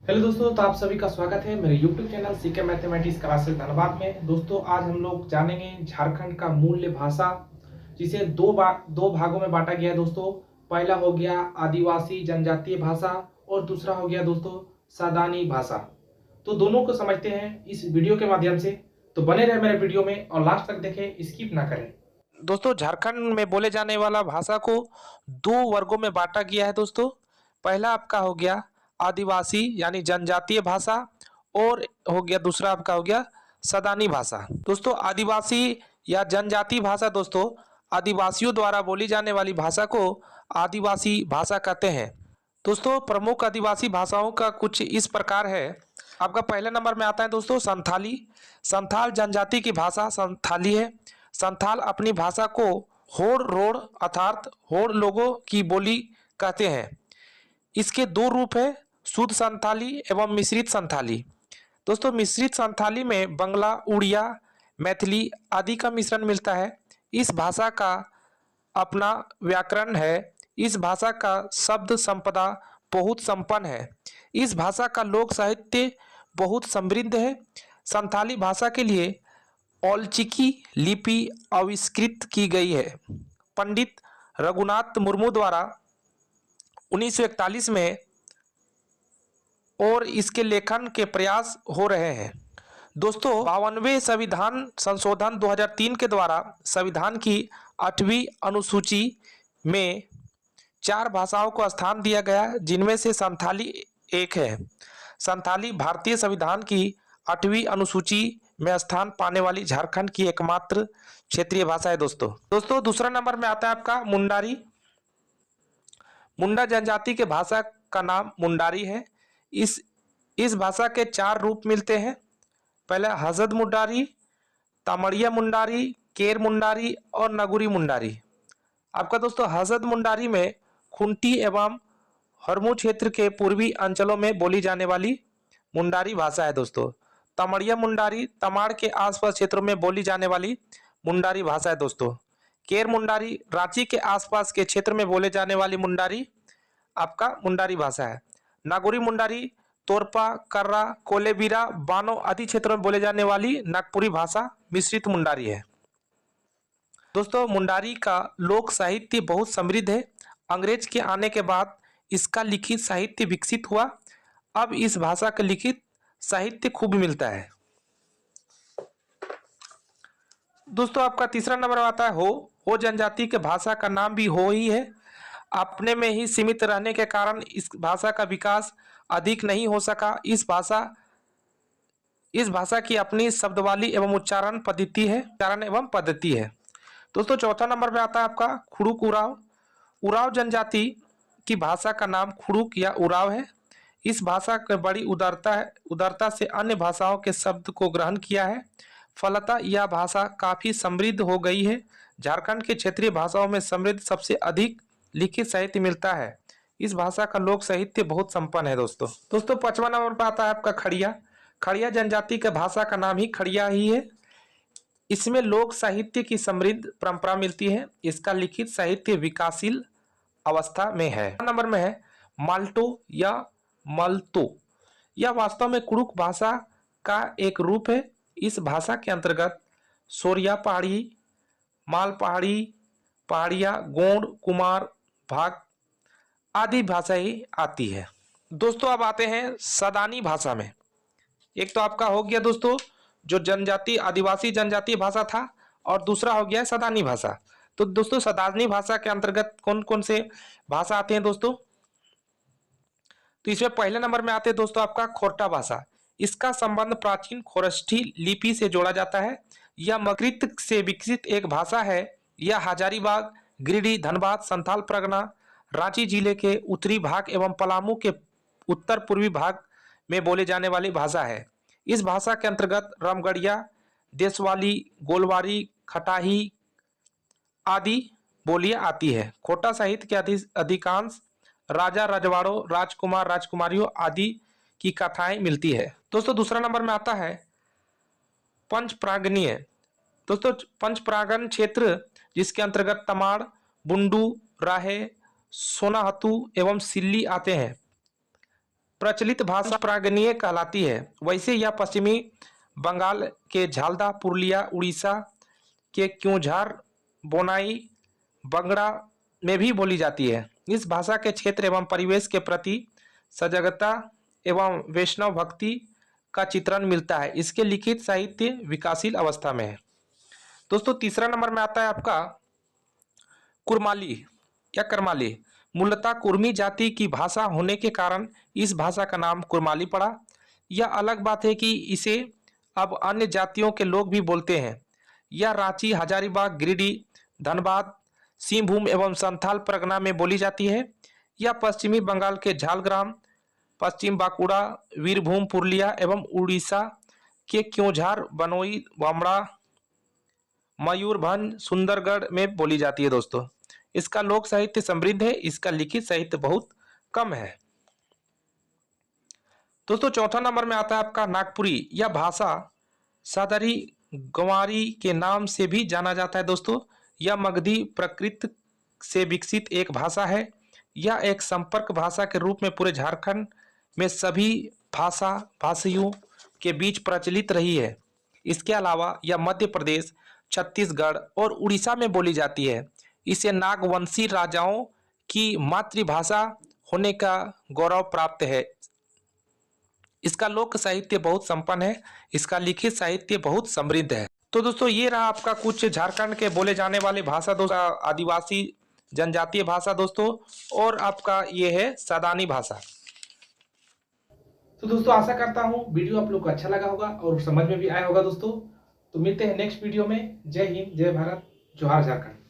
Hello दोस्तों, तो आप सभी का स्वागत है मेरे YouTube channel CK mathematics classes Dhanbad में। दोस्तों आज हम लोग जानेंगे झारखंड का मूल्य भाषा, जिसे दो भागों में बांटा गया है दोस्तों। पहला हो गया आदिवासी जनजातीय भाषा और दूसरा हो गया दोस्तों सादानी भाषा। तो दोनों को समझते हैं इस वीडियो के माध्यम से। तो बने रहे मेरे वीडियो में और लास्ट तक देखें, स्किप ना करें। दोस्तों झारखंड में बोले जाने वाला भाषा को दो वर्गों में बांटा गया है दोस्तों। पहला आपका हो गया आदिवासी यानी जनजातीय भाषा और हो गया दूसरा आपका हो गया सदानी भाषा। दोस्तों आदिवासी या जनजातीय भाषा दोस्तों आदिवासियों द्वारा बोली जाने वाली भाषा को आदिवासी भाषा कहते हैं। दोस्तों प्रमुख आदिवासी भाषाओं का कुछ इस प्रकार है। आपका पहले नंबर में आता है दोस्तों संथाली। संथाल जनजाति की भाषा संथाली है। संथाल अपनी भाषा को होड़ रोड़ अर्थात होड़ लोगों की बोली कहते हैं। इसके दो रूप है, शुद्ध संथाली एवं मिश्रित संथाली। दोस्तों मिश्रित संथाली में बंगला, उड़िया, मैथिली आदि का मिश्रण मिलता है। इस भाषा का अपना व्याकरण है। इस भाषा का शब्द संपदा बहुत संपन्न है। इस भाषा का लोक साहित्य बहुत समृद्ध है। संथाली भाषा के लिए औलचिकी लिपि आविष्कृत की गई है। पंडित रघुनाथ मुर्मू द्वारा 1941 में और इसके लेखन के प्रयास हो रहे हैं। दोस्तों 52वें संविधान संशोधन 2003 के द्वारा संविधान की 8वीं अनुसूची में 4 भाषाओं को स्थान दिया गया, जिनमें से संथाली एक है। संथाली भारतीय संविधान की 8वीं अनुसूची में स्थान पाने वाली झारखंड की एकमात्र क्षेत्रीय भाषा है दोस्तों दूसरा नंबर में आता है आपका मुंडारी। मुंडा जनजाति के भाषा का नाम मुंडारी है। इस भाषा के 4 रूप मिलते हैं। पहला हजद मुंडारी, तामड़िया मुंडारी, केर मुंडारी और नगुरी मुंडारी। आपका दोस्तों हजद मुंडारी में खुंटी एवं हरमू क्षेत्र के पूर्वी अंचलों में बोली जाने वाली मुंडारी भाषा है दोस्तों। तमड़िया मुंडारी तमाड़ के आसपास क्षेत्रों में बोली जाने वाली मुंडारी भाषा है दोस्तों। केर मुंडारी रांची के आसपास के क्षेत्र में बोले जाने वाली मुंडारी आपका मुंडारी भाषा है। नागौरी मुंडारी तोरपा, कर्रा, कोलेबिरा, बानो आदि क्षेत्रों में बोले जाने वाली नागपुरी भाषा मिश्रित मुंडारी है। दोस्तों मुंडारी का लोक साहित्य बहुत समृद्ध है। अंग्रेज के आने के बाद इसका लिखित साहित्य विकसित हुआ। अब इस भाषा का लिखित साहित्य खूब मिलता है। दोस्तों आपका तीसरा नंबर आता है हो जनजाति के भाषा का नाम भी हो ही है। अपने में ही सीमित रहने के कारण इस भाषा का विकास अधिक नहीं हो सका। इस भाषा की अपनी शब्दावली एवं उच्चारण पद्धति है। दोस्तों चौथा नंबर में आता है आपका खुड़ुक उराव। उराव जनजाति की भाषा का नाम खुड़ुक या उराव है। इस भाषा की बड़ी उदारता से अन्य भाषाओं के शब्द को ग्रहण किया है। फलतः यह भाषा काफी समृद्ध हो गई है। झारखंड के क्षेत्रीय भाषाओं में समृद्ध सबसे अधिक लिखित साहित्य मिलता है। इस भाषा का लोक साहित्य बहुत संपन्न है दोस्तों 5वां नंबर पर आता है आपका खड़िया। खड़िया जनजाति के भाषा का नाम ही खड़िया ही है। इसमें लोक साहित्य की समृद्ध परंपरा मिलती है। इसका लिखित साहित्य विकासशील अवस्था में है। नंबर में है माल्टो या मल्तो। यह वास्तव में कुड़ुक भाषा का एक रूप है। इस भाषा के अंतर्गत सोरिया पहाड़ी, माल पहाड़ी, पहाड़िया, गोंड, कुमार, भाग आदि भाषाएं आती है। दोस्तों अब आते हैं सदानी भाषा में। एक तो आपका हो गया दोस्तों जो जनजाति आदिवासी जनजातीय भाषा था और दूसरा हो गया सदानी भाषा। तो दोस्तों सदानी भाषा के अंतर्गत कौन कौन से भाषा आते हैं दोस्तों? तो इसमें पहले नंबर में आते हैं दोस्तों आपका खोरटा भाषा। इसका संबंध प्राचीन खोरष्ठी लिपि से जोड़ा जाता है। यह मकृत से विकसित एक भाषा है। यह हजारीबाग, गिरिडीह, धनबाद, संथाल परगना, रांची जिले के उत्तरी भाग एवं पलामू के उत्तर पूर्वी भाग में बोले जाने वाली भाषा है। इस भाषा के अंतर्गत रामगढ़िया, देशवाली, गोलवारी, खटाही आदि बोलियां आती है। खोटा साहित्य के अधिकांश राजा रजवाड़ों, राजकुमार राजकुमारियों आदि की कथाएं मिलती है। दोस्तों दूसरा नंबर में आता है पंचप्रागनीय। दोस्तों पंचप्रागन क्षेत्र जिसके अंतर्गत तमाड़, बुंडू, राहे, सोनाहतू एवं सिल्ली आते हैं। प्रचलित भाषा प्रागनीय कहलाती है। वैसे यह पश्चिमी बंगाल के झालदा, पुरुलिया, उड़ीसा के क्योंझार, बोनाई, बंगड़ा में भी बोली जाती है। इस भाषा के क्षेत्र एवं परिवेश के प्रति सजगता एवं वैष्णव भक्ति का चित्रण मिलता है। इसके लिखित साहित्य विकासशील अवस्था में है। दोस्तों तीसरा नंबर में आता है आपका कुरमाली या करमाली। मूलतः कुर्मी जाति की भाषा होने के कारण इस भाषा का नाम कुरमाली पड़ा। यह अलग बात है कि इसे अब अन्य जातियों के लोग भी बोलते हैं। यह रांची, हजारीबाग, गिरिडीह, धनबाद, सिंहभूम एवं संथाल परगना में बोली जाती है। यह पश्चिमी बंगाल के झालग्राम, पश्चिम बांकुड़ा, वीरभूम, पुरुलिया एवं उड़ीसा के क्योंझार, बनोई, बामड़ा, मयूरभंज, सुंदरगढ़ में बोली जाती है। दोस्तों इसका लोक साहित्य समृद्ध है, इसका लिखित साहित्य बहुत कम है। दोस्तों चौथा नंबर में आता है आपका नागपुरी। यह भाषा सादरी गंवारी के नाम से भी जाना जाता है। दोस्तों यह मगधी प्रकृत से विकसित एक भाषा है। यह एक संपर्क भाषा के रूप में पूरे झारखंड में सभी भाषियों के बीच प्रचलित रही है। इसके अलावा यह मध्य प्रदेश, छत्तीसगढ़ और उड़ीसा में बोली जाती है। इसे नागवंशी राजाओं की मातृभाषा होने का गौरव प्राप्त है। इसका लोक साहित्य बहुत संपन्न है, इसका लिखित साहित्य बहुत समृद्ध है। तो दोस्तों ये रहा आपका कुछ झारखंड के बोले जाने वाले भाषा, दोस्तों आदिवासी जनजातीय भाषा दोस्तों, और आपका ये है सादानी भाषा। तो दोस्तों आशा करता हूँ वीडियो आप लोग को अच्छा लगा होगा और समझ में भी आया होगा दोस्तों। तो मिलते हैं नेक्स्ट वीडियो में। जय हिंद, जय भारत, जोहार झारखंड।